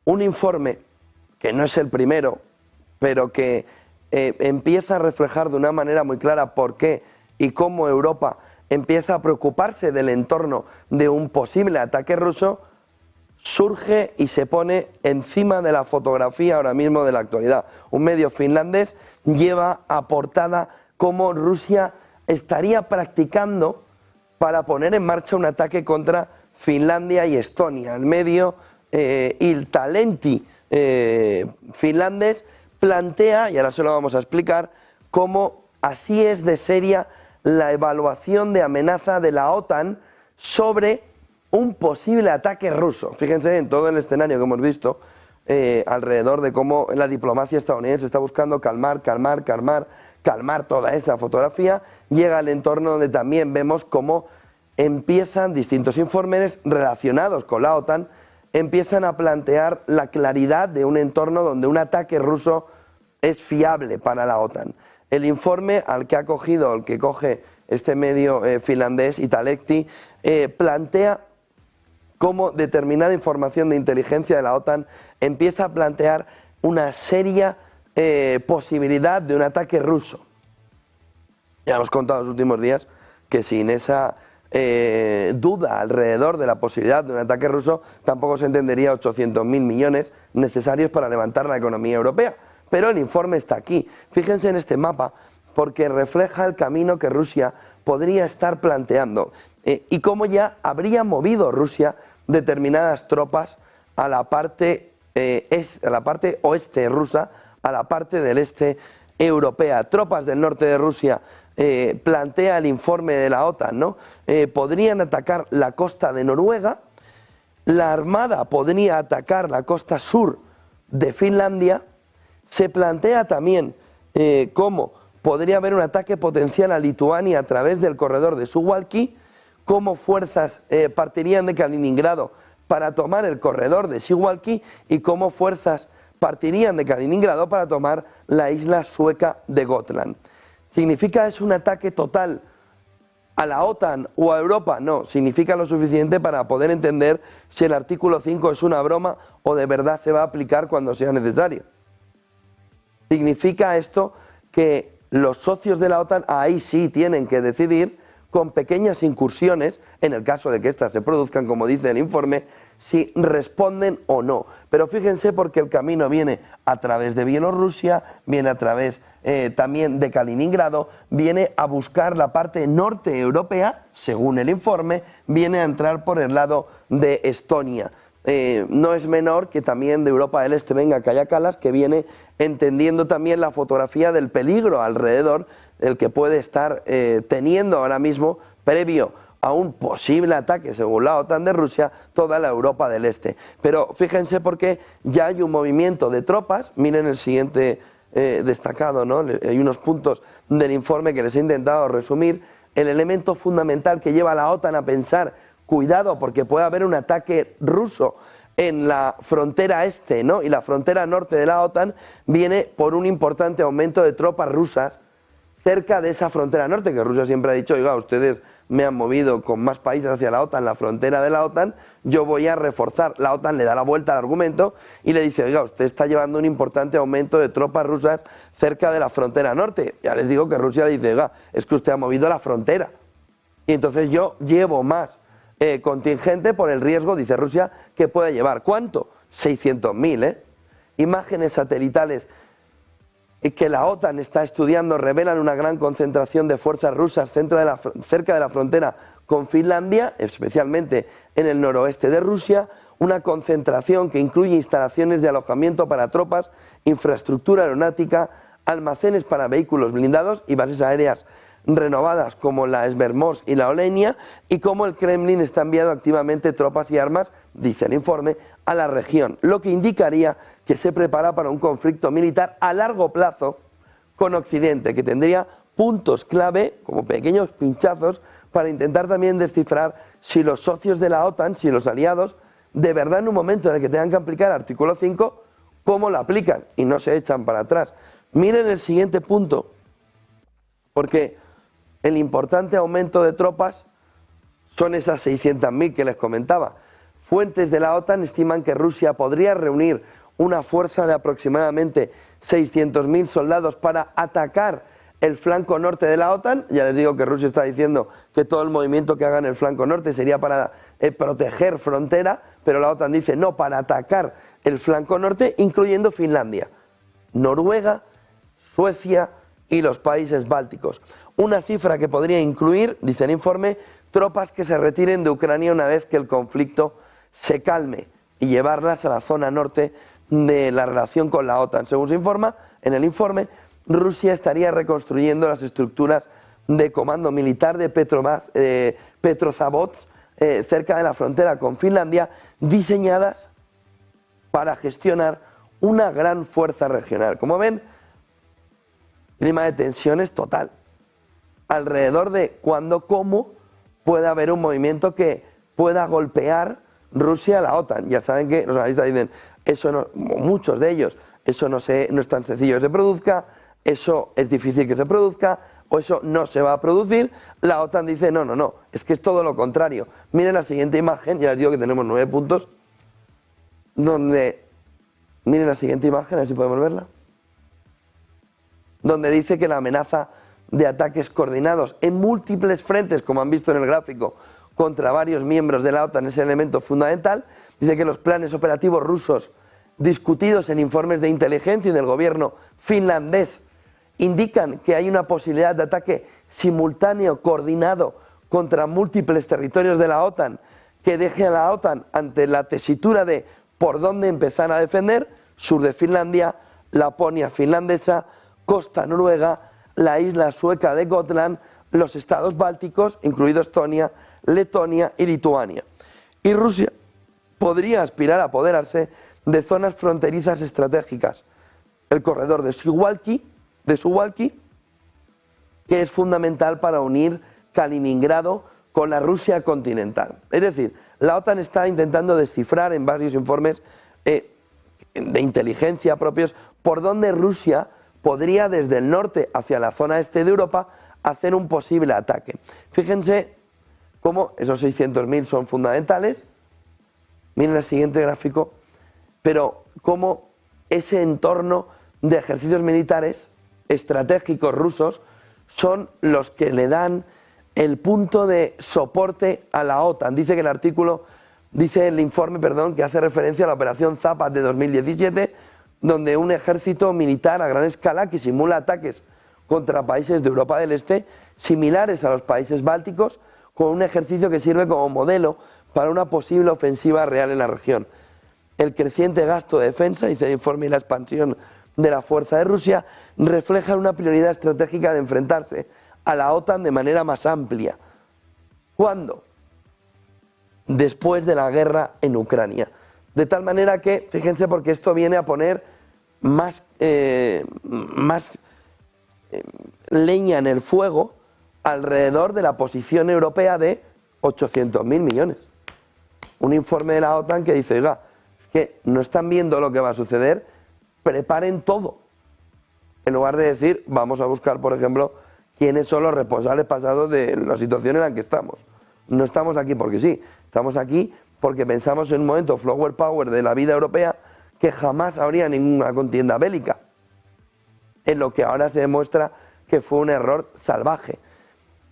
un informe que no es el primero, pero que empieza a reflejar de una manera muy clara por qué y cómo Europa empieza a preocuparse del entorno de un posible ataque ruso, surge y se pone encima de la fotografía ahora mismo de la actualidad. Un medio finlandés lleva a portada cómo Rusia estaría practicando para poner en marcha un ataque contra Finlandia y Estonia. El medio Iltalehti finlandés plantea, y ahora se lo vamos a explicar, cómo así es de seria la evaluación de amenaza de la OTAN sobre un posible ataque ruso. Fíjense en todo el escenario que hemos visto alrededor de cómo la diplomacia estadounidense está buscando calmar toda esa fotografía. Llega al entorno donde también vemos cómo empiezan distintos informes relacionados con la OTAN, empiezan a plantear la claridad de un entorno donde un ataque ruso es fiable para la OTAN. El informe al que ha cogido, el que coge este medio finlandés, Iltalehti, plantea cómo determinada información de inteligencia de la OTAN empieza a plantear una seria posibilidad de un ataque ruso. Ya hemos contado en los últimos días que sin esa duda alrededor de la posibilidad de un ataque ruso tampoco se entendería 800.000 millones necesarios para levantar la economía europea. Pero el informe está aquí. Fíjense en este mapa porque refleja el camino que Rusia podría estar planteando y cómo ya habría movido Rusia determinadas tropas a la parte oeste rusa, a la parte del este europea. Tropas del norte de Rusia, plantea el informe de la OTAN, ¿no? Podrían atacar la costa de Noruega, la Armada podría atacar la costa sur de Finlandia. Se plantea también cómo podría haber un ataque potencial a Lituania a través del corredor de Suwałki, cómo fuerzas partirían de Kaliningrado para tomar el corredor de Suwałki y cómo fuerzas partirían de Kaliningrado para tomar la isla sueca de Gotland. ¿Significa eso un ataque total a la OTAN o a Europa? No, significa lo suficiente para poder entender si el artículo 5 es una broma o de verdad se va a aplicar cuando sea necesario. Significa esto que los socios de la OTAN ahí sí tienen que decidir con pequeñas incursiones, en el caso de que éstas se produzcan, como dice el informe, si responden o no. Pero fíjense porque el camino viene a través de Bielorrusia, viene a través también de Kaliningrado, viene a buscar la parte norte europea, según el informe, viene a entrar por el lado de Estonia. No es menor que también de Europa del Este venga Kaja Kallas, que viene entendiendo también la fotografía del peligro alrededor, el que puede estar teniendo ahora mismo, previo a un posible ataque, según la OTAN, de Rusia, toda la Europa del Este. Pero fíjense porque ya hay un movimiento de tropas. Miren el siguiente destacado, ¿no? Hay unos puntos del informe que les he intentado resumir. El elemento fundamental que lleva a la OTAN a pensar: cuidado, porque puede haber un ataque ruso en la frontera este, ¿no? Y la frontera norte de la OTAN viene por un importante aumento de tropas rusas cerca de esa frontera norte, que Rusia siempre ha dicho: oiga, ustedes me han movido con más países hacia la OTAN, la frontera de la OTAN, yo voy a reforzar. La OTAN le da la vuelta al argumento y le dice: oiga, usted está llevando un importante aumento de tropas rusas cerca de la frontera norte. Ya les digo que Rusia le dice: oiga, es que usted ha movido la frontera. Y entonces yo llevo más contingente por el riesgo, dice Rusia, que puede llevar. ¿Cuánto? 600.000, Imágenes satelitales que la OTAN está estudiando revelan una gran concentración de fuerzas rusas cerca de la frontera con Finlandia, especialmente en el noroeste de Rusia, una concentración que incluye instalaciones de alojamiento para tropas, infraestructura aeronáutica, almacenes para vehículos blindados y bases aéreas renovadas como la Sbermos y la Olenia, y cómo el Kremlin está enviando activamente tropas y armas, dice el informe, a la región, lo que indicaría que se prepara para un conflicto militar a largo plazo con Occidente, que tendría puntos clave, como pequeños pinchazos, para intentar también descifrar si los socios de la OTAN, si los aliados, de verdad en un momento en el que tengan que aplicar el artículo 5, cómo lo aplican y no se echan para atrás. Miren el siguiente punto, porque el importante aumento de tropas son esas 600.000 que les comentaba. Fuentes de la OTAN estiman que Rusia podría reunir una fuerza de aproximadamente 600.000 soldados para atacar el flanco norte de la OTAN. Ya les digo que Rusia está diciendo que todo el movimiento que haga en el flanco norte sería para proteger frontera, pero la OTAN dice no, para atacar el flanco norte, incluyendo Finlandia, Noruega, Suecia y los países bálticos. Una cifra que podría incluir, dice el informe, tropas que se retiren de Ucrania una vez que el conflicto se calme y llevarlas a la zona norte de la relación con la OTAN. Según se informa en el informe, Rusia estaría reconstruyendo las estructuras de comando militar de Petrozavodsk, cerca de la frontera con Finlandia, diseñadas para gestionar una gran fuerza regional. Como ven, clima de tensiones total. Alrededor de cuándo, cómo puede haber un movimiento que pueda golpear Rusia a la OTAN. Ya saben que los analistas dicen, eso no, muchos de ellos, eso no es tan sencillo que se produzca, eso es difícil que se produzca, o eso no se va a producir. La OTAN dice, no, no, no, es que es todo lo contrario. Miren la siguiente imagen, ya les digo que tenemos 9 puntos, donde, miren la siguiente imagen, a ver si podemos verla, donde dice que la amenaza de ataques coordinados en múltiples frentes, como han visto en el gráfico, contra varios miembros de la OTAN es el elemento fundamental. Dice que los planes operativos rusos discutidos en informes de inteligencia y del gobierno finlandés indican que hay una posibilidad de ataque simultáneo, coordinado, contra múltiples territorios de la OTAN, que deje a la OTAN ante la tesitura de por dónde empezar a defender: sur de Finlandia, Laponia finlandesa, costa noruega, la isla sueca de Gotland, los estados bálticos, incluidos Estonia, Letonia y Lituania. Y Rusia podría aspirar a apoderarse de zonas fronterizas estratégicas. El corredor de Suwalki, que es fundamental para unir Kaliningrado con la Rusia continental. Es decir, la OTAN está intentando descifrar en varios informes de inteligencia propios por dónde Rusia podría desde el norte hacia la zona este de Europa hacer un posible ataque. Fíjense cómo esos 600.000 son fundamentales. Miren el siguiente gráfico, pero cómo ese entorno de ejercicios militares estratégicos rusos son los que le dan el punto de soporte a la OTAN. Dice que el informe, que hace referencia a la operación Zapad de 2017, donde un ejército militar a gran escala que simula ataques contra países de Europa del Este, similares a los países bálticos, con un ejercicio que sirve como modelo para una posible ofensiva real en la región. El creciente gasto de defensa, dice el informe, y la expansión de la fuerza de Rusia reflejan una prioridad estratégica de enfrentarse a la OTAN de manera más amplia. ¿Cuándo? Después de la guerra en Ucrania. De tal manera que, fíjense, porque esto viene a poner más leña en el fuego alrededor de la posición europea de 800.000 millones. Un informe de la OTAN que dice, oiga, es que no están viendo lo que va a suceder, preparen todo. En lugar de decir, vamos a buscar, por ejemplo, quiénes son los responsables pasados de la situación en la que estamos. No estamos aquí porque sí, estamos aquí porque pensamos en un momento flower power de la vida europea que jamás habría ninguna contienda bélica. En lo que ahora se demuestra que fue un error salvaje.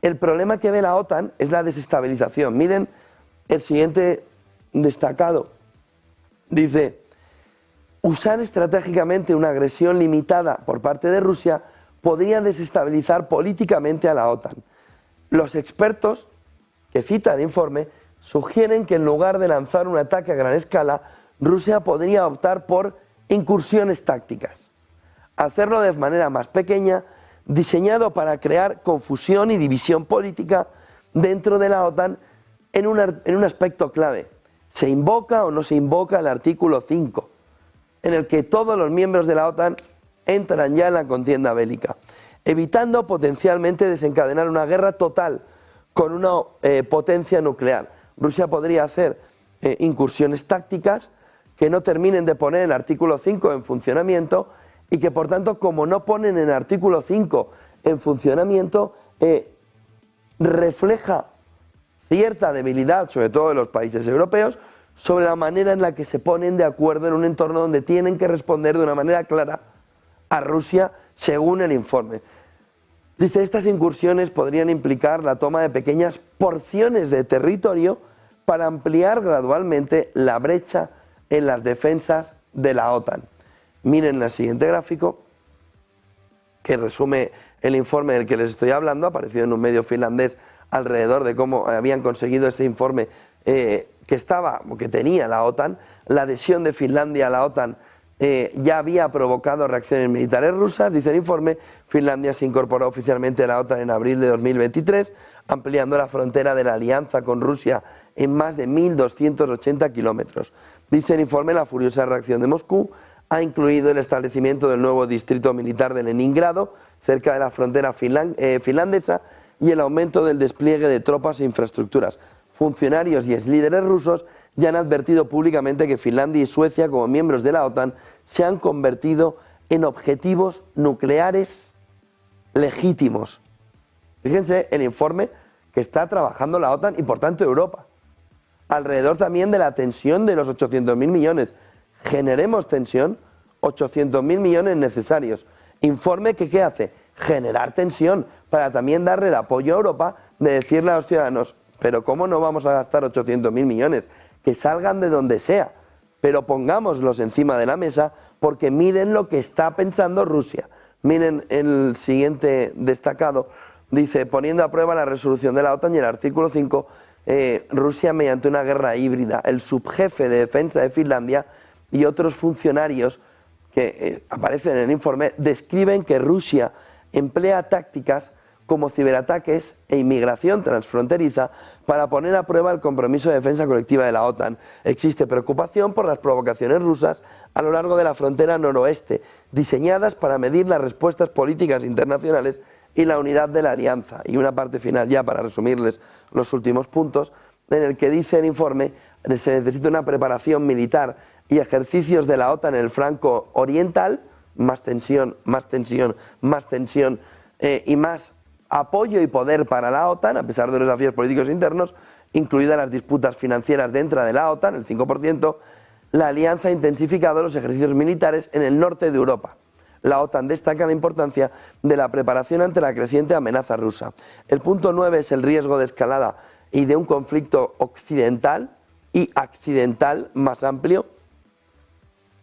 El problema que ve la OTAN es la desestabilización. Miren el siguiente destacado. Dice, usar estratégicamente una agresión limitada por parte de Rusia podría desestabilizar políticamente a la OTAN. Los expertos que cita el informe sugieren que en lugar de lanzar un ataque a gran escala, Rusia podría optar por incursiones tácticas. Hacerlo de manera más pequeña, diseñado para crear confusión y división política dentro de la OTAN en un aspecto clave. ¿Se invoca o no se invoca el artículo 5, en el que todos los miembros de la OTAN entran ya en la contienda bélica, evitando potencialmente desencadenar una guerra total con una potencia nuclear? Rusia podría hacer incursiones tácticas que no terminen de poner el artículo 5 en funcionamiento y que, por tanto, como no ponen el artículo 5 en funcionamiento, refleja cierta debilidad, sobre todo de los países europeos, sobre la manera en la que se ponen de acuerdo en un entorno donde tienen que responder de una manera clara a Rusia, según el informe. Dice, estas incursiones podrían implicar la toma de pequeñas porciones de territorio para ampliar gradualmente la brecha en las defensas de la OTAN. Miren el siguiente gráfico, que resume el informe del que les estoy hablando, aparecido en un medio finlandés, alrededor de cómo habían conseguido ese informe que tenía la OTAN. La adhesión de Finlandia a la OTAN ya había provocado reacciones militares rusas. Dice el informe, Finlandia se incorporó oficialmente a la OTAN en abril de 2023, ampliando la frontera de la alianza con Rusia en más de 1.280 kilómetros. Dice el informe, la furiosa reacción de Moscú ha incluido el establecimiento del nuevo distrito militar de Leningrado, cerca de la frontera finlandesa, y el aumento del despliegue de tropas e infraestructuras. Funcionarios y exlíderes rusos ya han advertido públicamente que Finlandia y Suecia, como miembros de la OTAN, se han convertido en objetivos nucleares legítimos. Fíjense el informe que está trabajando la OTAN y por tanto Europa. Alrededor también de la tensión de los 800.000 millones. Generemos tensión, 800.000 millones necesarios. Informe que ¿qué hace? Generar tensión para también darle el apoyo a Europa de decirle a los ciudadanos, pero ¿cómo no vamos a gastar 800.000 millones? Que salgan de donde sea, pero pongámoslos encima de la mesa porque miren lo que está pensando Rusia. Miren el siguiente destacado, dice, poniendo a prueba la resolución de la OTAN y el artículo 5, Rusia mediante una guerra híbrida. El subjefe de defensa de Finlandia y otros funcionarios que aparecen en el informe describen que Rusia emplea tácticas como ciberataques e inmigración transfronteriza para poner a prueba el compromiso de defensa colectiva de la OTAN. Existe preocupación por las provocaciones rusas a lo largo de la frontera noroeste, diseñadas para medir las respuestas políticas internacionales y la unidad de la alianza. Y una parte final ya para resumirles los últimos puntos, en el que dice el informe que se necesita una preparación militar y ejercicios de la OTAN en el flanco oriental, más tensión, más tensión, más tensión y más apoyo y poder para la OTAN, a pesar de los desafíos políticos internos, incluidas las disputas financieras dentro de la OTAN, el 5%, la alianza ha intensificado los ejercicios militares en el norte de Europa. La OTAN destaca la importancia de la preparación ante la creciente amenaza rusa. El punto 9 es el riesgo de escalada y de un conflicto occidental y accidental más amplio.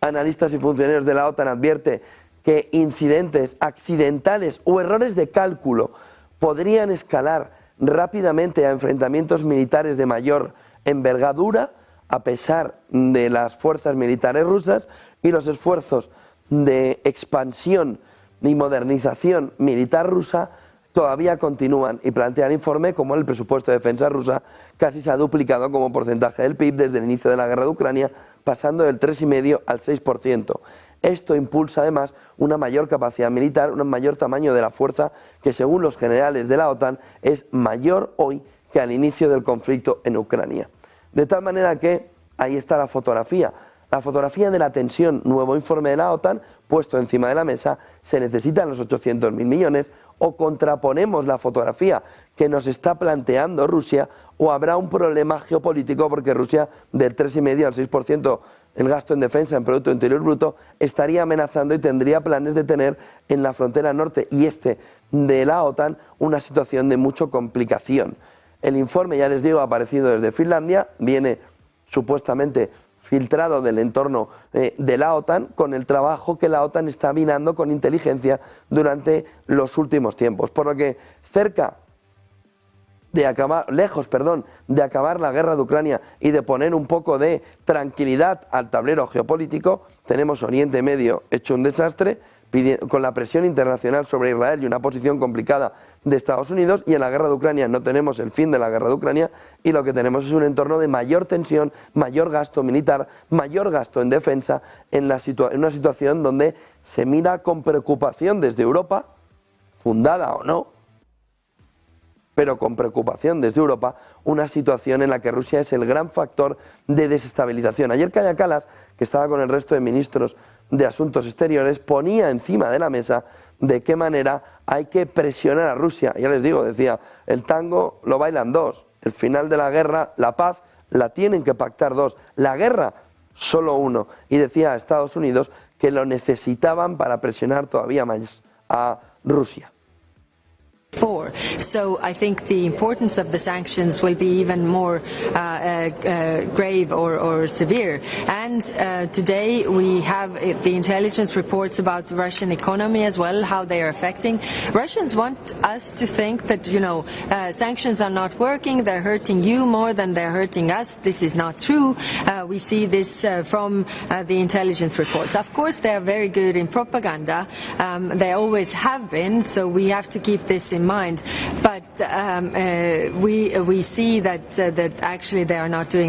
Analistas y funcionarios de la OTAN advierten que incidentes accidentales o errores de cálculo podrían escalar rápidamente a enfrentamientos militares de mayor envergadura, a pesar de las fuerzas militares rusas y los esfuerzos de expansión y modernización militar rusa todavía continúan, y plantea el informe como el presupuesto de defensa rusa casi se ha duplicado como porcentaje del PIB desde el inicio de la guerra de Ucrania, pasando del 3,5 al 6%. Esto impulsa además una mayor capacidad militar, un mayor tamaño de la fuerza que según los generales de la OTAN es mayor hoy que al inicio del conflicto en Ucrania. De tal manera que ahí está la fotografía de la tensión, nuevo informe de la OTAN puesto encima de la mesa, se necesitan los 800.000 millones o contraponemos la fotografía que nos está planteando Rusia o habrá un problema geopolítico porque Rusia del 3,5 al 6% el gasto en defensa en Producto Interior Bruto estaría amenazando y tendría planes de tener en la frontera norte y este de la OTAN una situación de mucha complicación. El informe, ya les digo, ha aparecido desde Finlandia, viene supuestamente filtrado del entorno de la OTAN con el trabajo que la OTAN está minando con inteligencia durante los últimos tiempos. Por lo que lejos de acabar la guerra de Ucrania y de poner un poco de tranquilidad al tablero geopolítico, tenemos Oriente Medio hecho un desastre, con la presión internacional sobre Israel y una posición complicada de Estados Unidos, y en la guerra de Ucrania no tenemos el fin de la guerra de Ucrania y lo que tenemos es un entorno de mayor tensión, mayor gasto militar, mayor gasto en defensa en una situación donde se mira con preocupación desde Europa, fundada o no, pero con preocupación desde Europa, una situación en la que Rusia es el gran factor de desestabilización. Ayer Kaja Kallas, que estaba con el resto de ministros de Asuntos Exteriores, ponía encima de la mesa de qué manera hay que presionar a Rusia. Ya les digo, decía, el tango lo bailan dos, el final de la guerra, la paz, la tienen que pactar dos, la guerra solo uno. Y decía a Estados Unidos que lo necesitaban para presionar todavía más a Rusia. So I think the importance of the sanctions will be even more grave or severe. And today we have the intelligence reports about the Russian economy as well, how they are affecting. Russians want us to think that, sanctions are not working, they're hurting you more than they're hurting us. This is not true. We see this from the intelligence reports. Of course, they are very good in propaganda. They always have been, so we have to keep this in mind, but we see that actually they are not doing